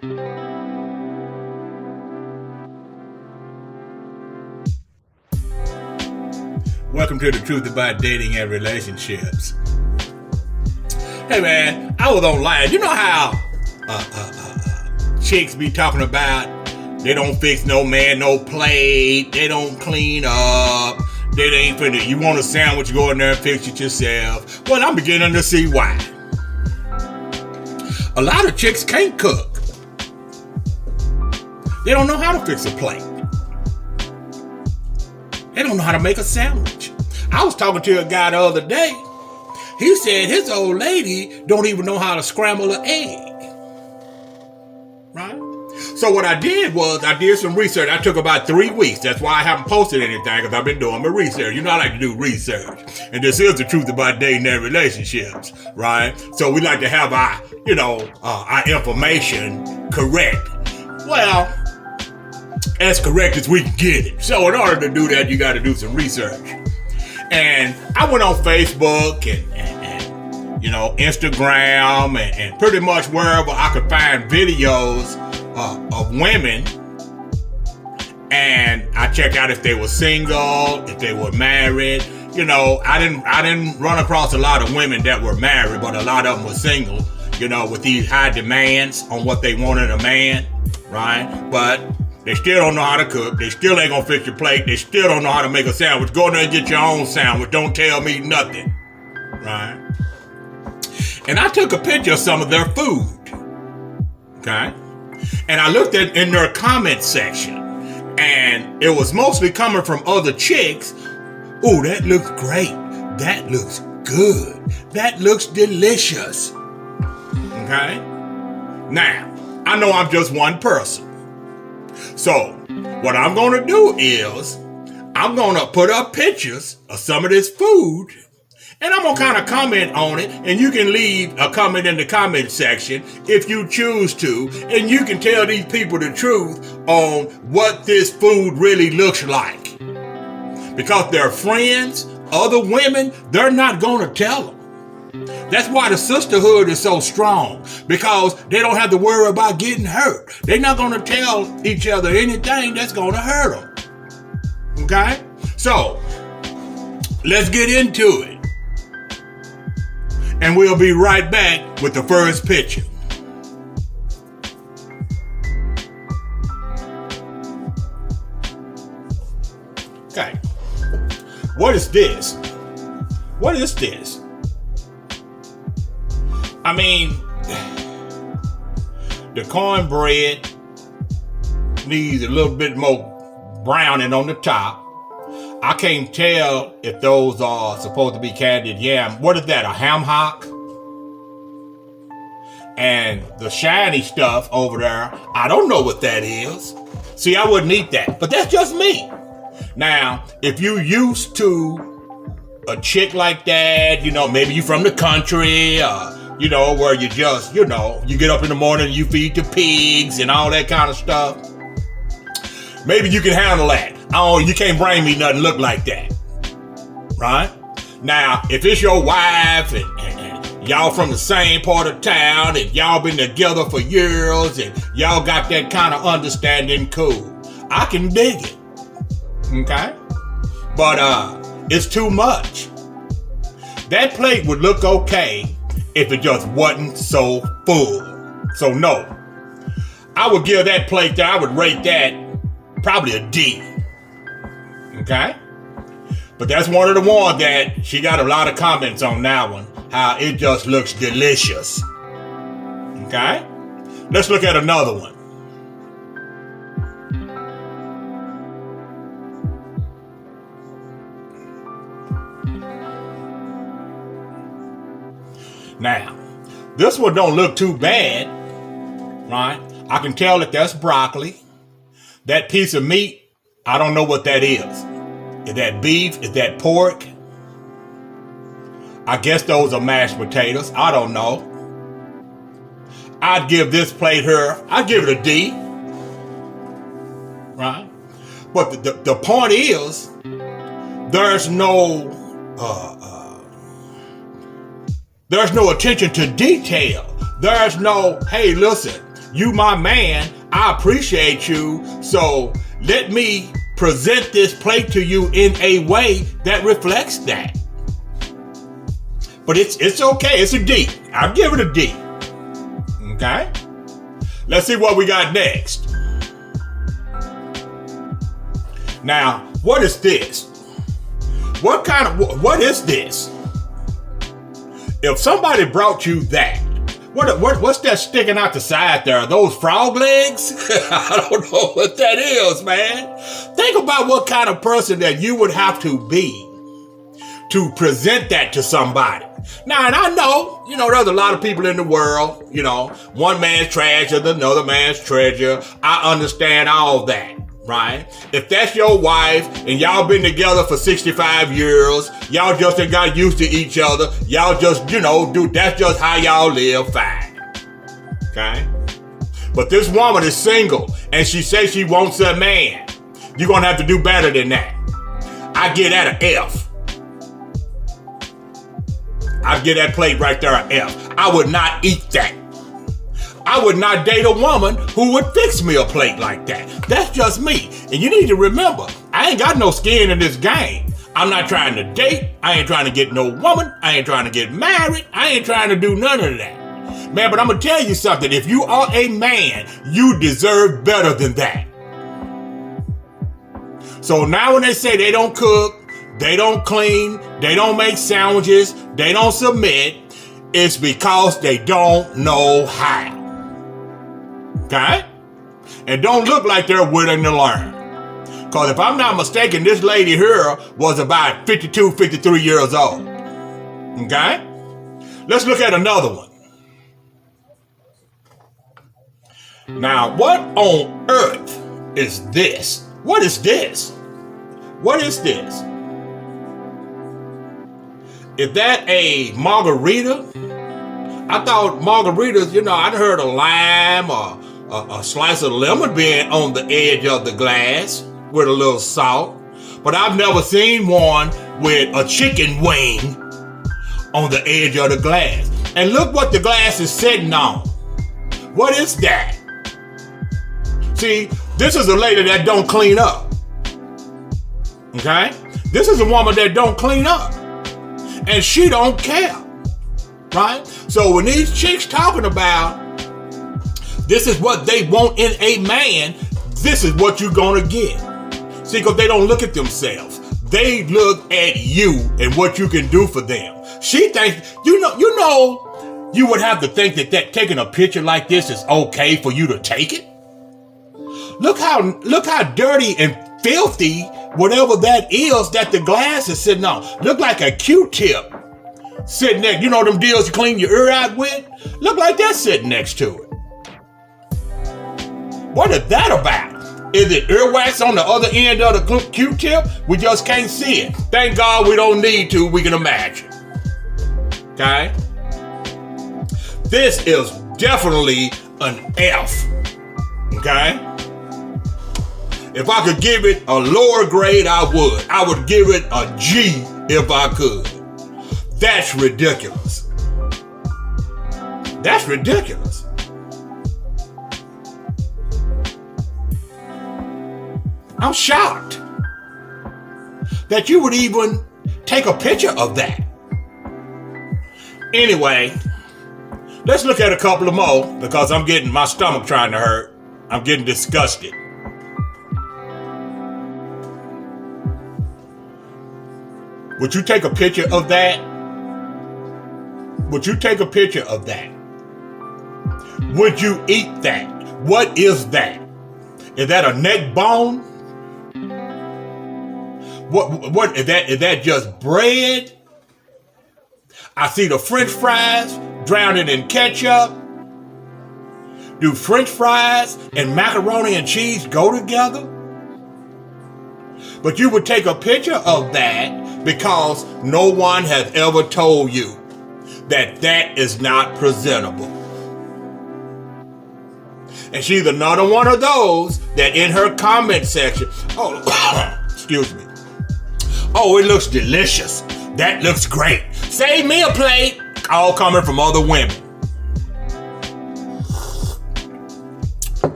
Welcome to the truth about dating and relationships. Hey man, I was online. You know how chicks be talking about they don't fix no man, no plate, they don't clean up, they ain't finna. You want a sandwich, go in there and fix it yourself. Well, I'm beginning to see why. A lot of chicks can't cook. They don't know how to fix a plate. They don't know how to make a sandwich. I was talking to a guy the other day. He said his old lady don't even know how to scramble an egg. Right? So what I did was I did some research. I took about 3 weeks. That's why I haven't posted anything, because I've been doing my research. You know, I like to do research. And this is the truth about dating and relationships, right? So we like to have our information correct. Well, as correct as we can get it. So in order to do that, you got to do some research. And I went on Facebook and Instagram and pretty much wherever I could find videos of women. And I checked out if they were single, if they were married. You know, I didn't run across a lot of women that were married, but a lot of them were single, with these high demands on what they wanted a man, right? But they still don't know how to cook. They still ain't gonna fix your plate. They still don't know how to make a sandwich. Go in there and get your own sandwich. Don't tell me nothing, right? And I took a picture of some of their food, okay? And I looked in their comment section, and it was mostly coming from other chicks. Ooh, that looks great. That looks good. That looks delicious, okay? Now, I know I'm just one person. So, what I'm going to do is, I'm going to put up pictures of some of this food, and I'm going to kind of comment on it, and you can leave a comment in the comment section if you choose to, and you can tell these people the truth on what this food really looks like. Because their friends, other women, they're not going to tell them. That's why the sisterhood is so strong, because they don't have to worry about getting hurt. They're not going to tell each other anything that's going to hurt them. Okay? So, let's get into it. And we'll be right back with the first picture. Okay. What is this? What is this? I mean, the cornbread needs a little bit more browning on the top. I can't tell if those are supposed to be candied yam. What is that, a ham hock? And the shiny stuff over there, I don't know what that is. See, I wouldn't eat that, but that's just me. Now, if you used to a chick like that, maybe you from the country, where you just, you get up in the morning and you feed the pigs and all that kind of stuff. Maybe you can handle that. You can't bring me nothing look like that. Right? Now, if it's your wife and y'all from the same part of town and y'all been together for years and y'all got that kind of understanding, cool. I can dig it. Okay? But it's too much. That plate would look okay if it just wasn't so full. So no, I would give that plate there, I would rate that probably a D. Okay? But that's one of the ones that she got a lot of comments on that one, how it just looks delicious. Okay? Let's look at another one. Now, this one don't look too bad, right? I can tell that that's broccoli. That piece of meat, I don't know what that is. Is that beef? Is that pork? I guess those are mashed potatoes. I don't know. I'd give this plate here, I'd give it a D. Right? But the point is, there's no attention to detail. There's no, hey, listen, You my man, I appreciate you, so let me present this plate to you in a way that reflects that. But it's okay, it's a D. I'll give it a D. Okay? Let's see what we got next. Now, what is this? What is this? If somebody brought you that, what's that sticking out the side there? Are those frog legs? I don't know what that is, man. Think about what kind of person that you would have to be to present that to somebody. Now, and I know, there's a lot of people in the world, one man's trash is another man's treasure. I understand all that, right? If that's your wife and y'all been together for 65 years, y'all just ain't got used to each other, y'all just, that's just how y'all live, fine. Okay? But this woman is single and she says she wants a man. You're going to have to do better than that. I give that an F. I'd give that plate right there an F. I would not eat that. I would not date a woman who would fix me a plate like that. That's just me. And you need to remember, I ain't got no skin in this game. I'm not trying to date. I ain't trying to get no woman. I ain't trying to get married. I ain't trying to do none of that. Man, but I'm going to tell you something. If you are a man, you deserve better than that. So now when they say they don't cook, they don't clean, they don't make sandwiches, they don't submit, it's because they don't know how. Okay? And don't look like they're willing to learn. Because if I'm not mistaken, this lady here was about 52, 53 years old. Okay? Let's look at another one. Now, what on earth is this? What is this? What is this? Is that a margarita? I thought margaritas, I'd heard a lime or a slice of lemon being on the edge of the glass with a little salt. But I've never seen one with a chicken wing on the edge of the glass. And look what the glass is sitting on. What is that? See, this is a lady that don't clean up. Okay? This is a woman that don't clean up. And she don't care, right? So when these chicks talking about this is what they want in a man, this is what you're gonna get. See, because they don't look at themselves. They look at you and what you can do for them. She thinks, you would have to think that taking a picture like this is okay for you to take it. Look how dirty and filthy whatever that is that the glass is sitting on. Look like a Q-tip sitting there. Them deals you clean your ear out with? Look like that's sitting next to it. What is that about? Is it earwax on the other end of the Q-tip? We just can't see it. Thank God we don't need to. We can imagine. Okay? This is definitely an F. Okay? If I could give it a lower grade, I would. I would give it a G if I could. That's ridiculous. That's ridiculous. I'm shocked that you would even take a picture of that. Anyway, let's look at a couple of more because I'm getting my stomach trying to hurt. I'm getting disgusted. Would you take a picture of that? Would you take a picture of that? Would you eat that? What is that? Is that a neck bone? What is that? Is that just bread? I see the French fries drowned in ketchup. Do French fries and macaroni and cheese go together? But you would take a picture of that because no one has ever told you that that is not presentable. And she's another one of those that in her comment section, excuse me. Oh, it looks delicious. That looks great. Save me a plate. All coming from other women.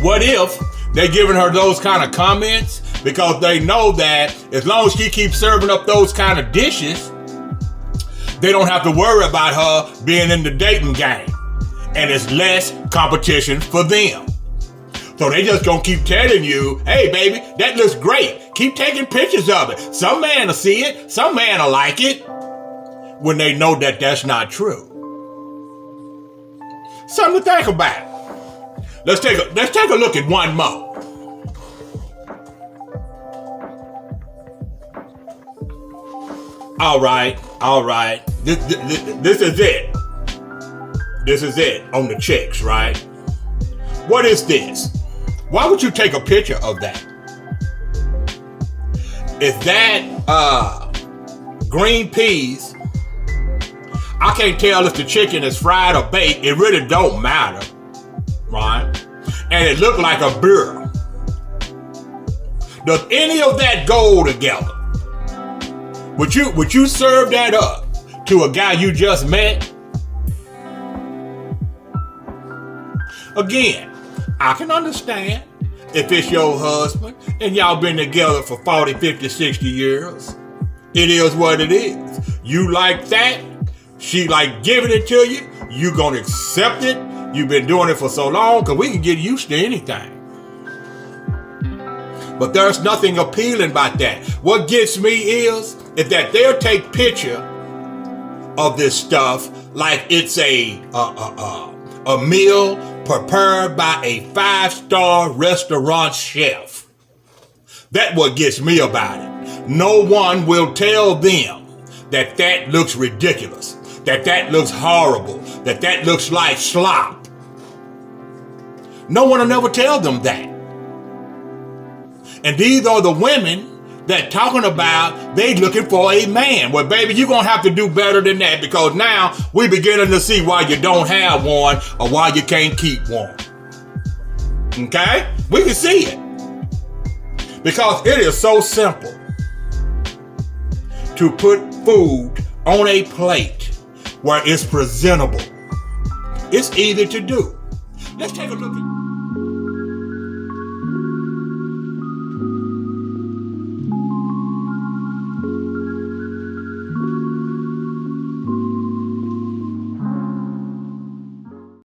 What if they're giving her those kind of comments because they know that as long as she keeps serving up those kind of dishes, they don't have to worry about her being in the dating game. And it's less competition for them. So they just gonna keep telling you, hey baby, that looks great. Keep taking pictures of it. Some man will see it, some man will like it, when they know that that's not true. Something to think about. Let's take a look at one more. All right. This is it. This is it on the chicks, right? What is this? Why would you take a picture of that? Is that green peas? I can't tell if the chicken is fried or baked. It really don't matter, right? And it looked like a beer. Does any of that go together? Would you serve that up to a guy you just met? Again, I can understand if it's your husband and y'all been together for 40, 50, 60 years. It is what it is. You like that, she like giving it to you, you gonna accept it. You've been doing it for so long because we can get used to anything. But there's nothing appealing about that. What gets me is that they'll take picture of this stuff like it's a meal prepared by a 5-star restaurant chef. That's what gets me about it. No one will tell them that that looks ridiculous, that looks horrible, that looks like slop. No one will never tell them that. And these are the women that talking about they looking for a man. Well, baby, you're going to have to do better than that because now we beginning to see why you don't have one or why you can't keep one. Okay? We can see it. Because it is so simple to put food on a plate where it's presentable. It's easy to do. Let's take a look at